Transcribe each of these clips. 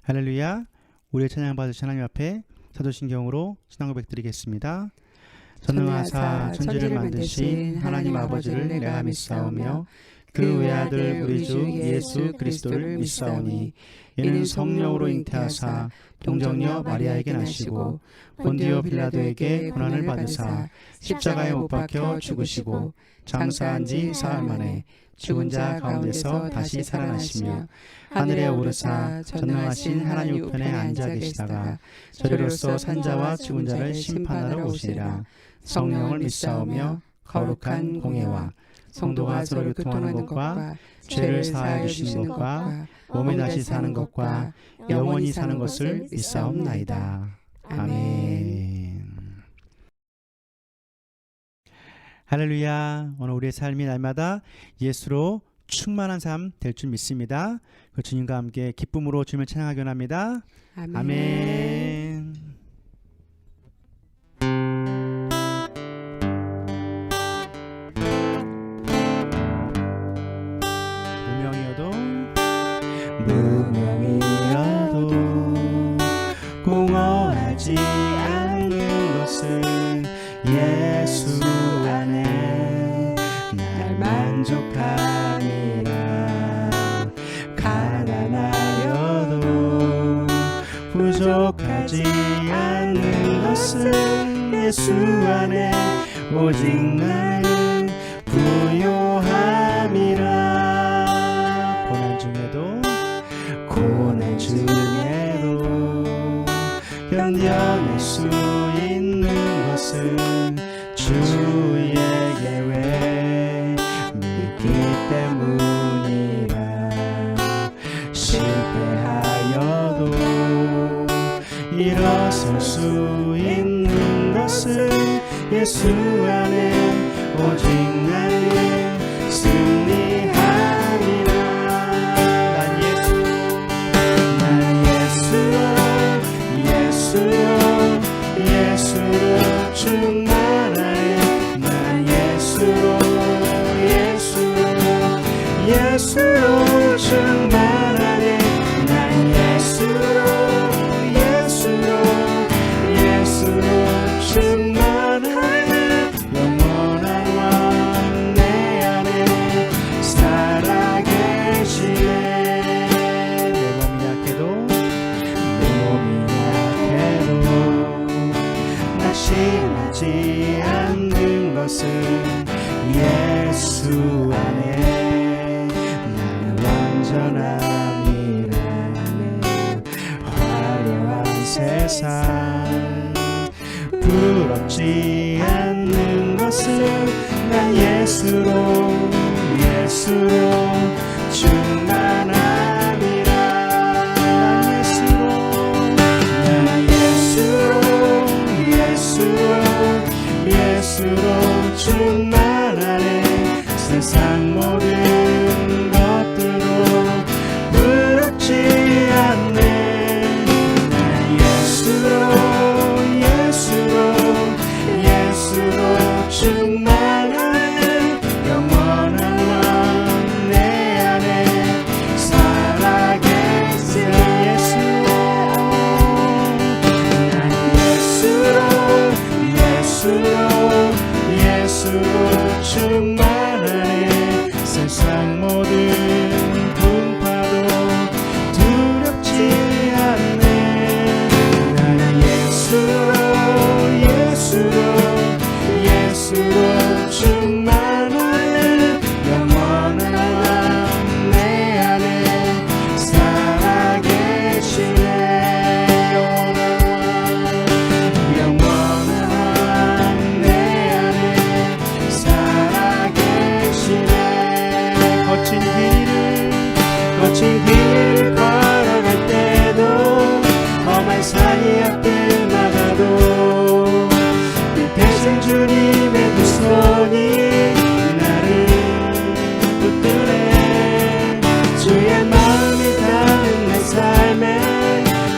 할렐루야. 우리의 찬양 받으신 하나님 앞에 사도신경으로 신앙 고백 드리겠습니다. 전능하사 천지를 만드신 하나님 아버지를 내가 믿사오며 그 외아들 우리 주 예수 그리스도를 믿사오니 이는 성령으로 잉태하사 동정녀 마리아에게 나시고 본디오 빌라도에게 고난을 받으사 십자가에 못 박혀 죽으시고 장사한 지 사흘 만에 죽은 자 가운데서 다시 살아나시며 하늘에 오르사 전능하신 하나님 우편에 앉아 계시다가 저리로서 산자와 죽은 자를 심판하러 오시리라. 성령을 믿사오며 거룩한 공예와 성도가 서로 교통하는 것과 죄를 사하여 주시는 것과 몸이 다시 사는 것과 영원히 사는 것을 믿사옵나이다. 아멘. 할렐루야. 오늘 우리의 삶이 날마다 예수로 충만한 삶 될 줄 믿습니다. 그 주님과 함께 기쁨으로 주님을 찬양하기 원합니다. 아멘. 무명이어도 공허하지 않는 것은 예수 안에 날 만족함이라. 가난하여도 부족하지 않는 것은 예수 안에 오직 나는 부요함이라. 고난 중에도 견뎌낼 수 있는 것은 주의 계획 믿기 때문이라. 실패하여도 일어설 수 있는 것은 예수 안에 오직 나는 승리함이라. 예수로 충만하네. 난 예수로 충만하네. 난 예수로 충만하네. 영원한 왕 내 안에 살아계시네. 내 몸이 약해도 낙심하지 않는 것은 예수 안에 나는 완전함이라. 화려한 세상 부럽지 않는 것은 난 예수로 충만함이라. 예수로 충만하네. 세상 모든 것들로 부럽지 않네. 난 예수로 충만하네. 영원한 왕 내 안에 살아계시네. 예수로 충만하네. 세상 모든 풍파도 두렵지 않네. 나는 예수로 충만하네. 영원한 왕 내 안에 살아계시네. 거친 길을 걸어갈 때도 험한 산이 앞을 막아도 빛대신 주님의 두 손이 나를 붙드네. 주의 마음이 닿은 내 삶에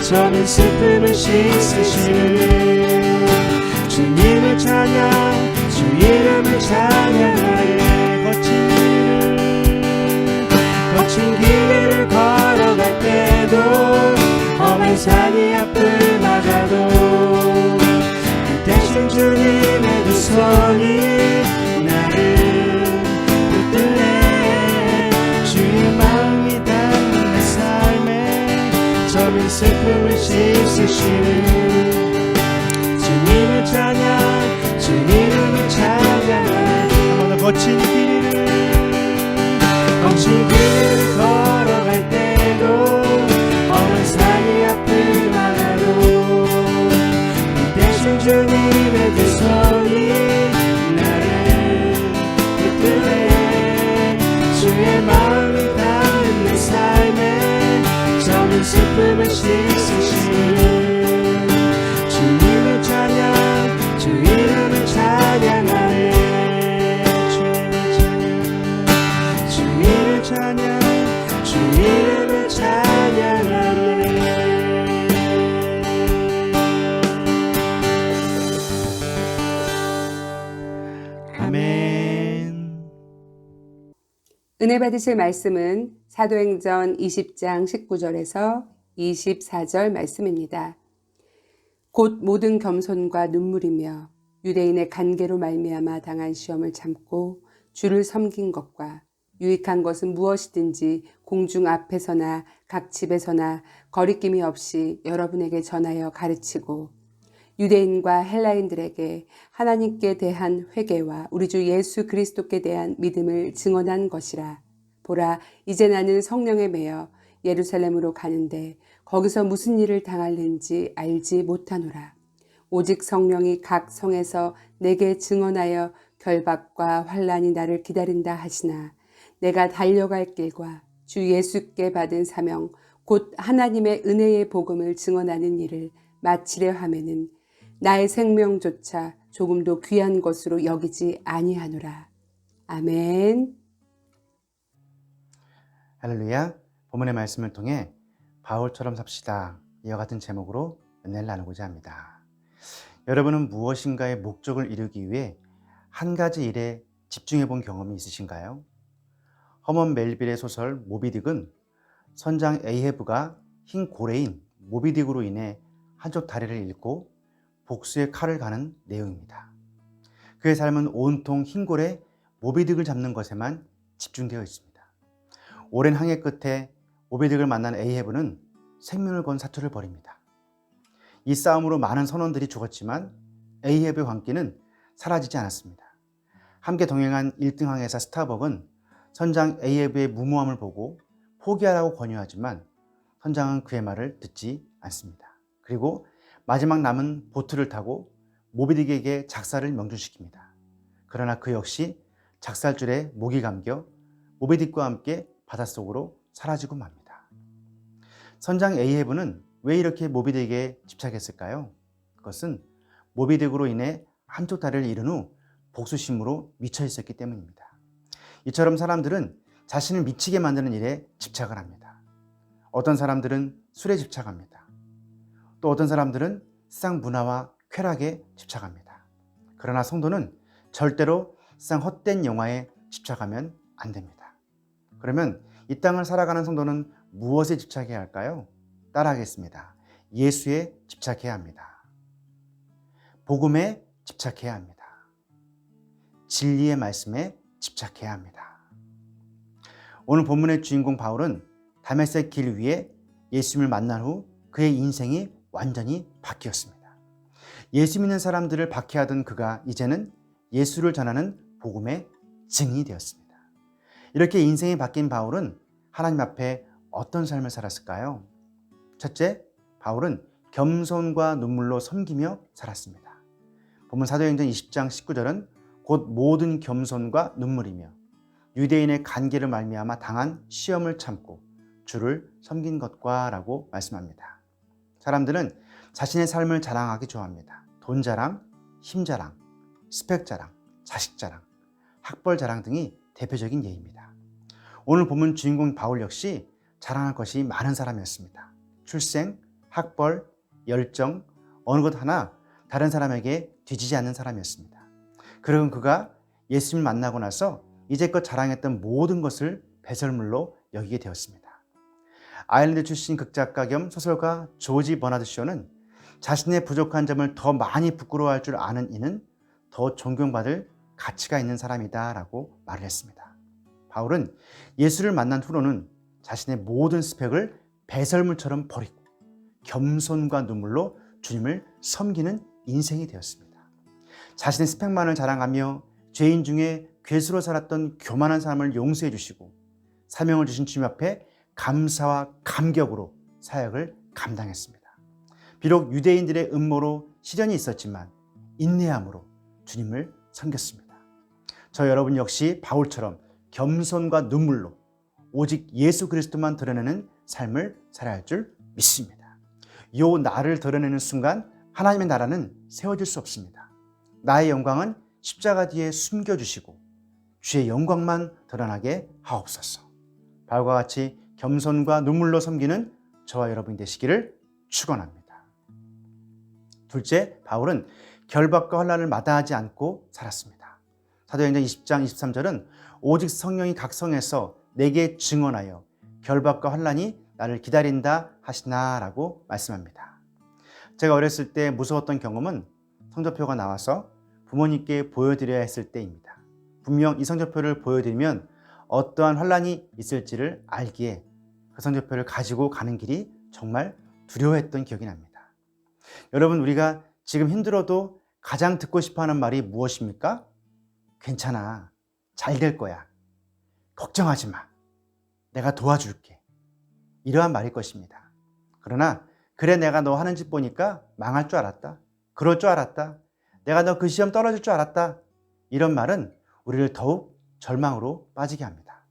저는 슬픔을 씻으시는 주님을 찬양, 주 이름을 찬양하네. 거친 길을 걸어갈 때도 씻으시는 주님을 찬양, 주 이름을 찬양하네. 한 번 더 거친 길을 걸어갈 때도 험한 산이 앞을 막아도 이 대신 주님의 두 손이 나를 붙들네. 주의 마음이 닿는 내 삶에 저는 슬픔을 씻으시는 주님을 찬양, 주 이름을 찬양하네. 주님을 찬양, 주 이름을 찬양하네. 아멘. 은혜 받으실 말씀은 사도행전 20장 19절에서 24절 말씀입니다. 곧 모든 겸손과 눈물이며 유대인의 간계로 말미암아 당한 시험을 참고 주를 섬긴 것과 유익한 것은 무엇이든지 공중 앞에서나 각 집에서나 거리낌이 없이 여러분에게 전하여 가르치고 유대인과 헬라인들에게 하나님께 대한 회개와 우리 주 예수 그리스도께 대한 믿음을 증언한 것이라. 보라, 이제 나는 성령에 매여 예루살렘으로 가는데 거기서 무슨 일을 당할는지 알지 못하노라. 오직 성령이 각 성에서 내게 증언하여 결박과 환난이 나를 기다린다 하시나 내가 달려갈 길과 주 예수께 받은 사명 곧 하나님의 은혜의 복음을 증언하는 일을 마치려 하면은 나의 생명조차 조금도 귀한 것으로 여기지 아니하노라. 아멘. 할렐루야. 본문의 말씀을 통해 바울처럼 삽시다, 이와 같은 제목으로 은혜를 나누고자 합니다. 여러분은 무엇인가의 목적을 이루기 위해 한 가지 일에 집중해 본 경험이 있으신가요? 허먼 멜빌의 소설 모비딕은 선장 에이헤브가 흰 고래인 모비딕으로 인해 한쪽 다리를 잃고 복수의 칼을 가는 내용입니다. 그의 삶은 온통 흰 고래 모비딕을 잡는 것에만 집중되어 있습니다. 오랜 항해 끝에 모비딕을 만난 에이헤브는 생명을 건 사투를 벌입니다. 이 싸움으로 많은 선원들이 죽었지만 에이헤브의 광기는 사라지지 않았습니다. 함께 동행한 1등 항해사 스타벅은 선장 에이헤브의 무모함을 보고 포기하라고 권유하지만 선장은 그의 말을 듣지 않습니다. 그리고 마지막 남은 보트를 타고 모비딕에게 작살을 명중시킵니다. 그러나 그 역시 작살줄에 목이 감겨 모비딕과 함께 바닷속으로 사라지고 맙니다. 선장 에이헤브는 왜 이렇게 모비딕에 집착했을까요? 그것은 모비딕으로 인해 한쪽 다리를 잃은 후 복수심으로 미쳐 있었기 때문입니다. 이처럼 사람들은 자신을 미치게 만드는 일에 집착을 합니다. 어떤 사람들은 술에 집착합니다. 또 어떤 사람들은 세상 문화와 쾌락에 집착합니다. 그러나 성도는 절대로 세상 헛된 영화에 집착하면 안 됩니다. 그러면 이 땅을 살아가는 성도는 무엇에 집착해야 할까요? 따라하겠습니다. 예수에 집착해야 합니다. 복음에 집착해야 합니다. 진리의 말씀에 집착해야 합니다. 오늘 본문의 주인공 바울은 다메섹 길 위에 예수님을 만난 후 그의 인생이 완전히 바뀌었습니다. 예수 믿는 사람들을 박해하던 그가 이제는 예수를 전하는 복음의 증인이 되었습니다. 이렇게 인생이 바뀐 바울은 하나님 앞에 어떤 삶을 살았을까요? 첫째, 바울은 겸손과 눈물로 섬기며 살았습니다. 본문 사도행전 20장 19절은 곧 모든 겸손과 눈물이며 유대인의 간계를 말미암아 당한 시험을 참고 주를 섬긴 것과 라고 말씀합니다. 사람들은 자신의 삶을 자랑하기 좋아합니다. 돈 자랑, 힘 자랑, 스펙 자랑, 자식 자랑, 학벌 자랑 등이 대표적인 예입니다. 오늘 본문 주인공 바울 역시 자랑할 것이 많은 사람이었습니다. 출생, 학벌, 열정, 어느 것 하나 다른 사람에게 뒤지지 않는 사람이었습니다. 그러던 그가 예수님을 만나고 나서 이제껏 자랑했던 모든 것을 배설물로 여기게 되었습니다. 아일랜드 출신 극작가 겸 소설가 조지 버나드 쇼는 자신의 부족한 점을 더 많이 부끄러워할 줄 아는 이는 더 존경받을 가치가 있는 사람이다 라고 말을 했습니다. 바울은 예수를 만난 후로는 자신의 모든 스펙을 배설물처럼 버리고 겸손과 눈물로 주님을 섬기는 인생이 되었습니다. 자신의 스펙만을 자랑하며 죄인 중에 괴수로 살았던 교만한 사람을 용서해 주시고 사명을 주신 주님 앞에 감사와 감격으로 사역을 감당했습니다. 비록 유대인들의 음모로 시련이 있었지만 인내함으로 주님을 섬겼습니다. 저 여러분 역시 바울처럼 겸손과 눈물로 오직 예수 그리스도만 드러내는 삶을 살아야 할 줄 믿습니다. 요 나를 드러내는 순간 하나님의 나라는 세워질 수 없습니다. 나의 영광은 십자가 뒤에 숨겨주시고 주의 영광만 드러나게 하옵소서. 바울과 같이 겸손과 눈물로 섬기는 저와 여러분이 되시기를 축원합니다. 둘째, 바울은 결박과 환난을 마다하지 않고 살았습니다. 사도행전 20장 23절은 오직 성령이 각성해서 내게 증언하여 결박과 환난이 나를 기다린다 하시나라고 말씀합니다. 제가 어렸을 때 무서웠던 경험은 성적표가 나와서 부모님께 보여드려야 했을 때입니다. 분명 이 성적표를 보여드리면 어떠한 환난이 있을지를 알기에 그 성적표를 가지고 가는 길이 정말 두려워했던 기억이 납니다. 여러분, 우리가 지금 힘들어도 가장 듣고 싶어하는 말이 무엇입니까? 괜찮아, 잘 될 거야, 걱정하지 마, 내가 도와줄게, 이러한 말일 것입니다. 그러나 그래, 내가 너 하는 짓 보니까 망할 줄 알았다, 그럴 줄 알았다, 내가 너 그 시험 떨어질 줄 알았다, 이런 말은 우리를 더욱 절망으로 빠지게 합니다.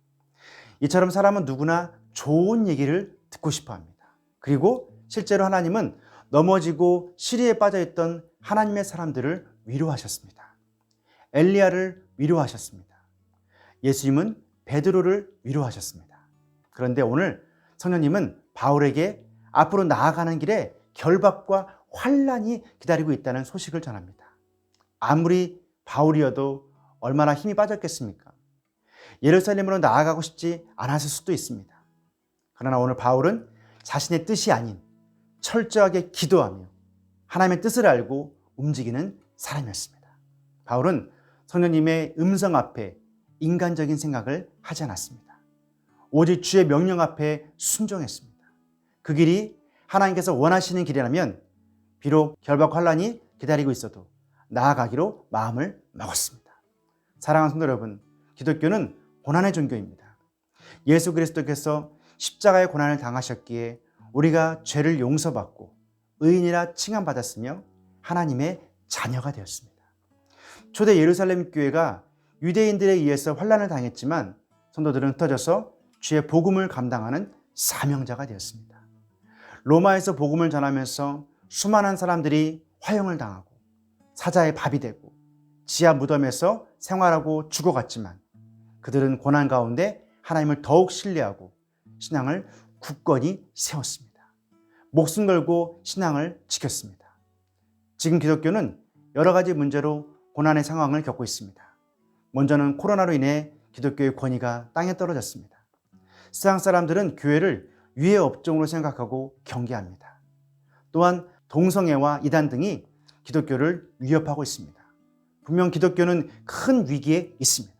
이처럼 사람은 누구나 좋은 얘기를 듣고 싶어 합니다. 그리고 실제로 하나님은 넘어지고 시리에 빠져있던 하나님의 사람들을 위로하셨습니다. 엘리야를 위로하셨습니다. 예수님은 베드로를 위로하셨습니다. 그런데 오늘 성령님은 바울에게 앞으로 나아가는 길에 결박과 환난이 기다리고 있다는 소식을 전합니다. 아무리 바울이어도 얼마나 힘이 빠졌겠습니까? 예루살렘으로 나아가고 싶지 않았을 수도 있습니다. 그러나 오늘 바울은 자신의 뜻이 아닌 철저하게 기도하며 하나님의 뜻을 알고 움직이는 사람이었습니다. 바울은 성령님의 음성 앞에 인간적인 생각을 하지 않았습니다. 오직 주의 명령 앞에 순종했습니다. 그 길이 하나님께서 원하시는 길이라면 비록 결박과 환난이 기다리고 있어도 나아가기로 마음을 먹었습니다. 사랑하는 성도 여러분, 기독교는 고난의 종교입니다. 예수 그리스도께서 십자가의 고난을 당하셨기에 우리가 죄를 용서받고 의인이라 칭함받았으며 하나님의 자녀가 되었습니다. 초대 예루살렘 교회가 유대인들에 의해서 환난을 당했지만 성도들은 흩어져서 주의 복음을 감당하는 사명자가 되었습니다. 로마에서 복음을 전하면서 수많은 사람들이 화형을 당하고 사자의 밥이 되고 지하 무덤에서 생활하고 죽어갔지만 그들은 고난 가운데 하나님을 더욱 신뢰하고 신앙을 굳건히 세웠습니다. 목숨 걸고 신앙을 지켰습니다. 지금 기독교는 여러 가지 문제로 고난의 상황을 겪고 있습니다. 먼저는 코로나로 인해 기독교의 권위가 땅에 떨어졌습니다. 세상 사람들은 교회를 유해 업종으로 생각하고 경계합니다. 또한 동성애와 이단 등이 기독교를 위협하고 있습니다. 분명 기독교는 큰 위기에 있습니다.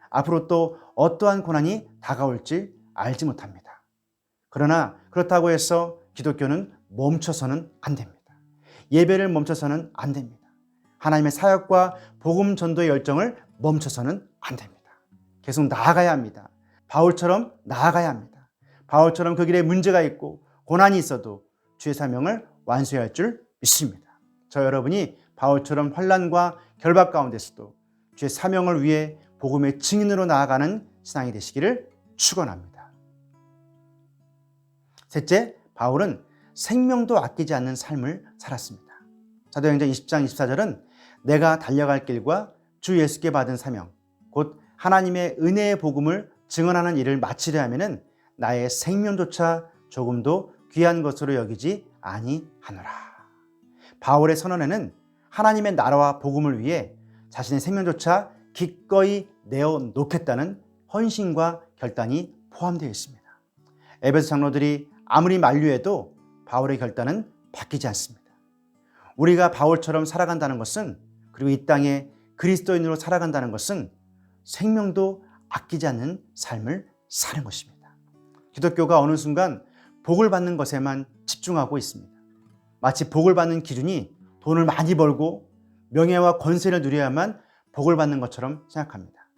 앞으로 또 어떠한 고난이 다가올지 알지 못합니다. 그러나 그렇다고 해서 기독교는 멈춰서는 안 됩니다. 예배를 멈춰서는 안 됩니다. 하나님의 사역과 복음 전도의 열정을 멈춰서는 안 됩니다. 계속 나아가야 합니다. 바울처럼 나아가야 합니다. 바울처럼 그 길에 문제가 있고 고난이 있어도 주의 사명을 완수해야 할 줄 믿습니다. 저 여러분이 바울처럼 환난과 결박 가운데서도 주의 사명을 위해 복음의 증인으로 나아가는 신앙이 되시기를 축원합니다. 셋째, 바울은 생명도 아끼지 않는 삶을 살았습니다. 사도행전 20장 24절은 내가 달려갈 길과 주 예수께 받은 사명, 곧 하나님의 은혜의 복음을 증언하는 일을 마치려 하면은 나의 생명조차 조금도 귀한 것으로 여기지 아니하노라. 바울의 선언에는 하나님의 나라와 복음을 위해 자신의 생명조차 기꺼이 내어놓겠다는 헌신과 결단이 포함되어 있습니다. 에베소 장로들이 아무리 만류해도 바울의 결단은 바뀌지 않습니다. 우리가 바울처럼 살아간다는 것은, 그리고 이 땅에 그리스도인으로 살아간다는 것은 생명도 아끼지 않는 삶을 사는 것입니다. 기독교가 어느 순간 복을 받는 것에만 집중하고 있습니다. 마치 복을 받는 기준이 돈을 많이 벌고 명예와 권세를 누려야만 복을 받는 것처럼 생각합니다.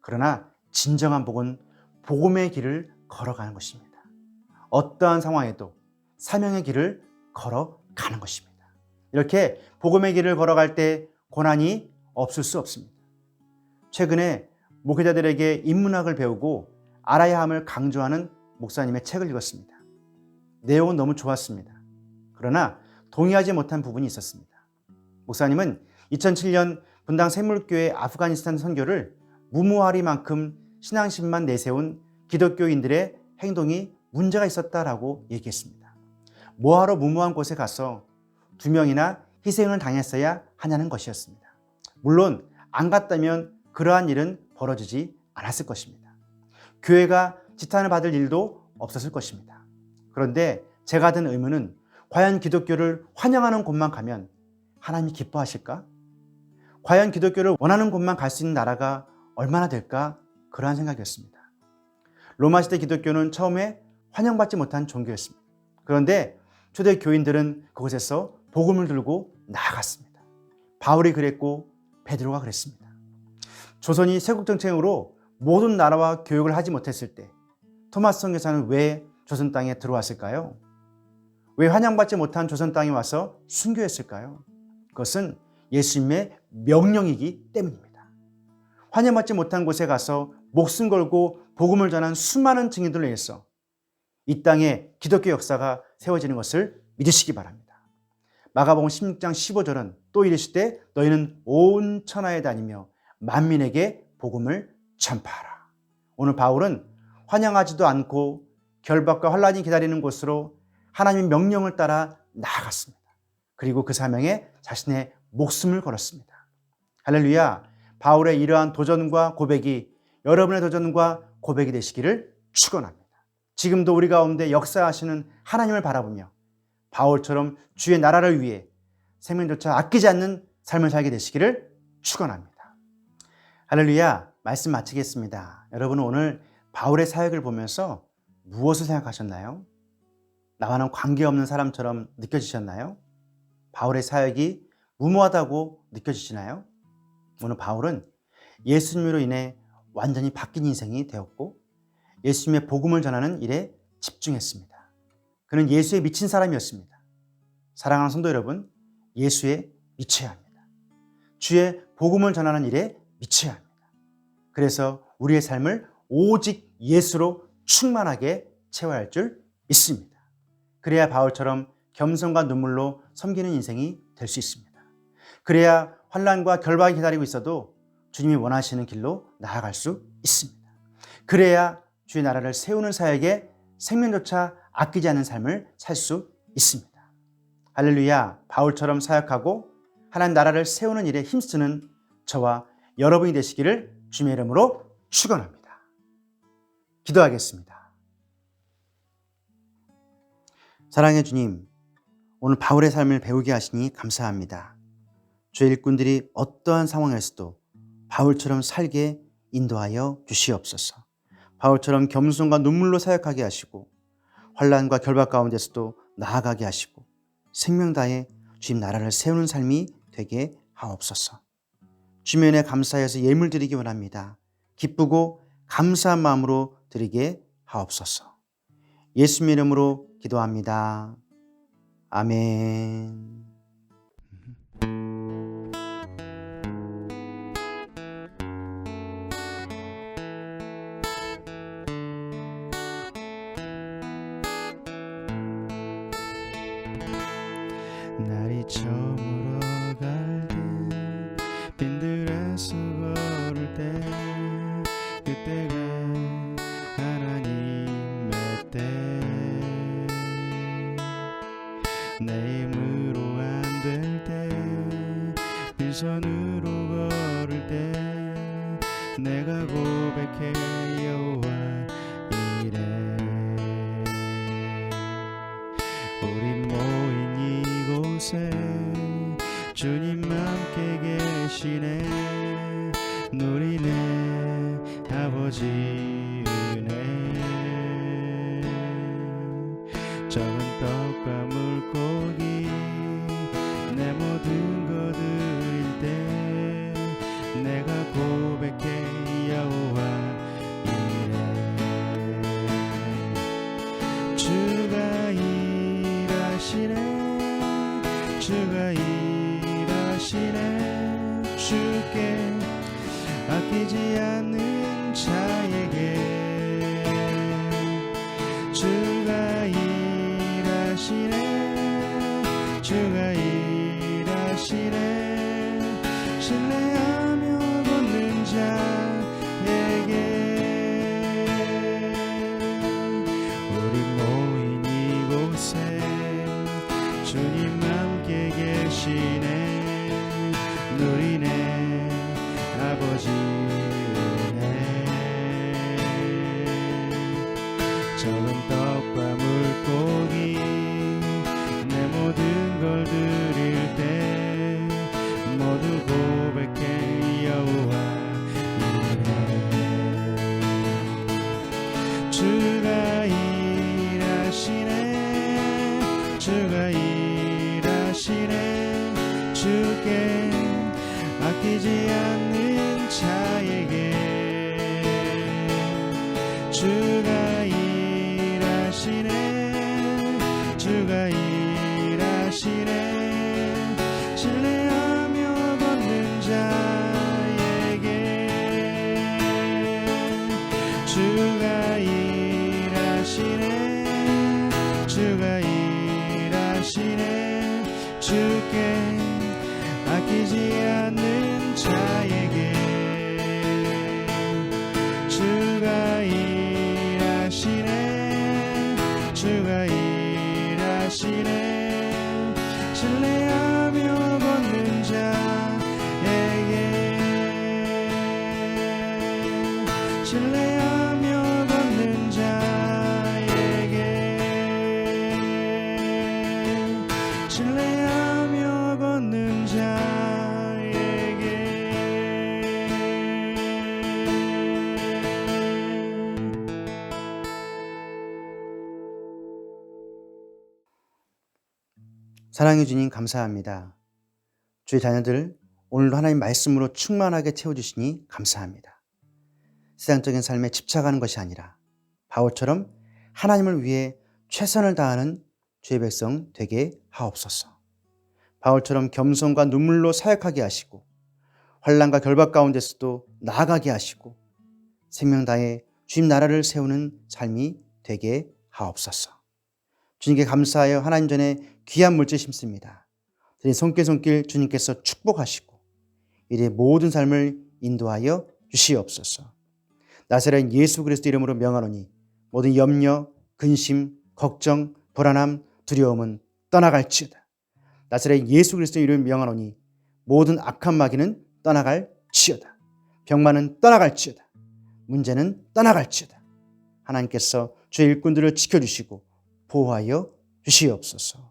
그러나 진정한 복은 복음의 길을 걸어가는 것입니다. 어떠한 상황에도 사명의 길을 걸어가는 것입니다. 이렇게 복음의 길을 걸어갈 때 고난이 없을 수 없습니다. 최근에 목회자들에게 인문학을 배우고 알아야 함을 강조하는 목사님의 책을 읽었습니다. 내용은 너무 좋았습니다. 그러나 동의하지 못한 부분이 있었습니다. 목사님은 2007년 분당 샘물교회 아프가니스탄 선교를 무모하리만큼 신앙심만 내세운 기독교인들의 행동이 문제가 있었다라고 얘기했습니다. 뭐하러 무모한 곳에 가서 2명이나 희생을 당했어야 하냐는 것이었습니다. 물론 안 갔다면 그러한 일은 벌어지지 않았을 것입니다. 교회가 지탄을 받을 일도 없었을 것입니다. 그런데 제가 든 의문은 과연 기독교를 환영하는 곳만 가면 하나님이 기뻐하실까? 과연 기독교를 원하는 곳만 갈 수 있는 나라가 얼마나 될까? 그러한 생각이었습니다. 로마시대 기독교는 처음에 환영받지 못한 종교였습니다. 그런데 초대 교인들은 그곳에서 복음을 들고 나아갔습니다. 바울이 그랬고 베드로가 그랬습니다. 조선이 세국정책으로 모든 나라와 교육을 하지 못했을 때 토마스 선교사는 왜 조선 땅에 들어왔을까요? 왜 환영받지 못한 조선 땅에 와서 순교했을까요? 그것은 예수님의 명령이기 때문입니다. 환영받지 못한 곳에 가서 목숨 걸고 복음을 전한 수많은 증인들로 인해서 이 땅에 기독교 역사가 세워지는 것을 믿으시기 바랍니다. 마가복음 16장 15절은 또 이르시되 너희는 온 천하에 다니며 만민에게 복음을 전파하라. 오늘 바울은 환영하지도 않고 결박과 환란이 기다리는 곳으로 하나님의 명령을 따라 나아갔습니다. 그리고 그 사명에 자신의 목숨을 걸었습니다. 할렐루야. 바울의 이러한 도전과 고백이 여러분의 도전과 고백이 되시기를 축원합니다. 지금도 우리 가운데 역사하시는 하나님을 바라보며 바울처럼 주의 나라를 위해 생명조차 아끼지 않는 삶을 살게 되시기를 축원합니다. 할렐루야. 말씀 마치겠습니다. 여러분은 오늘 바울의 사역을 보면서 무엇을 생각하셨나요? 나와는 관계없는 사람처럼 느껴지셨나요? 바울의 사역이 무모하다고 느껴지시나요? 오늘 바울은 예수님으로 인해 완전히 바뀐 인생이 되었고 예수님의 복음을 전하는 일에 집중했습니다. 그는 예수에 미친 사람이었습니다. 사랑하는 성도 여러분, 예수에 미쳐야 합니다. 주의 복음을 전하는 일에 미쳐야 합니다. 그래서 우리의 삶을 오직 예수로 충만하게 채워야 할 줄 믿습니다. 그래야 바울처럼 겸손과 눈물로 섬기는 인생이 될 수 있습니다. 그래야 환난과 결박이 기다리고 있어도 주님이 원하시는 길로 나아갈 수 있습니다. 그래야 주의 나라를 세우는 사역에 생명조차 아끼지 않는 삶을 살 수 있습니다. 할렐루야. 바울처럼 사역하고 하나님 나라를 세우는 일에 힘쓰는 저와 여러분이 되시기를 주님의 이름으로 축원합니다. 기도하겠습니다. 사랑의 주님, 오늘 바울의 삶을 배우게 하시니 감사합니다. 주의 일꾼들이 어떠한 상황에서도 바울처럼 살게 인도하여 주시옵소서. 바울처럼 겸손과 눈물로 사역하게 하시고 환난과 결박 가운데서도 나아가게 하시고 생명 다해 주님 나라를 세우는 삶이 되게 하옵소서. 주님의 은혜 감사해서 예물 드리기 원합니다. 기쁘고 감사한 마음으로 드리게 하옵소서. 예수님의 이름으로 기도합니다. 아멘. 날이 저물어 갈 때 빈들에서 걸을 때 그때가 하나님의 때 내 힘으로 안 될 때 빈손으로 걸을 때 내가 고백해 여호와 이래 우리 모인 이곳에 주님 함께 계시네 누리네 아버지 은혜 적은 떡과 물고기 내 모든 걸 드릴 때 모두 고백해 여호와 이래. 주가 일하시네 주가 일하시네 주께 아끼지 않는 자에게 주가 일하시네 주가 일하시네 신뢰하며 걷는 자에게 주가 일하시네 주가 일하시네 주께 아끼지 않는 자에게 주가 일하시네 주가 일하시네 신뢰하며 걷는 자에게 신뢰하며 걷는 자에게 신뢰하며 걷는 자에게 사랑해 주님 감사합니다. 주의 자녀들 오늘도 하나님 말씀으로 충만하게 채워주시니 감사합니다. 세상적인 삶에 집착하는 것이 아니라 바울처럼 하나님을 위해 최선을 다하는 주의 백성 되게 하옵소서. 바울처럼 겸손과 눈물로 사역하게 하시고 환난과 결박 가운데서도 나아가게 하시고 생명 다해 주님 나라를 세우는 삶이 되게 하옵소서. 주님께 감사하여 하나님 전에 귀한 물질 심습니다. 손길 주님께서 축복하시고 이제 모든 삶을 인도하여 주시옵소서. 나사렛 예수 그리스도 이름으로 명하노니 모든 염려, 근심, 걱정, 불안함, 두려움은 떠나갈지어다. 나사렛 예수 그리스도 이름으로 명하노니 모든 악한 마귀는 떠나갈지어다. 병만은 떠나갈지어다. 문제는 떠나갈지어다. 하나님께서 주의 일꾼들을 지켜주시고 보호하여 주시옵소서.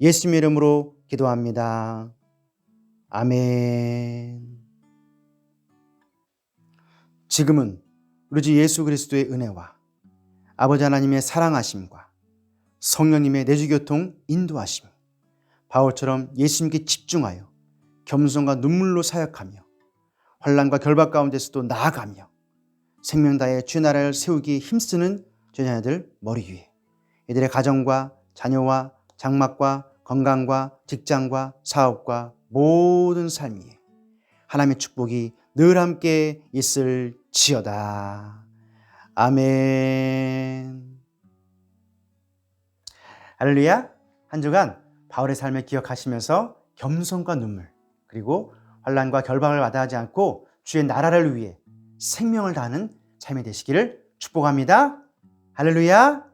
예수님의 이름으로 기도합니다. 아멘. 지금은 우리 주 예수 그리스도의 은혜와 아버지 하나님의 사랑하심과 성령님의 내주교통 인도하심, 바울처럼 예수님께 집중하여 겸손과 눈물로 사역하며 환난과 결박 가운데서도 나아가며 생명 다해 주의 나라를 세우기에 힘쓰는 주의 자녀들 머리 위에 이들의 가정과 자녀와 장막과 건강과 직장과 사업과 모든 삶 위에 하나님의 축복이 늘 함께 있을지어다. 아멘. 할렐루야. 한 주간 바울의 삶을 기억하시면서 겸손과 눈물 그리고 환난과 결박을 마다하지 않고 주의 나라를 위해 생명을 다하는 삶이 되시기를 축복합니다. 할렐루야.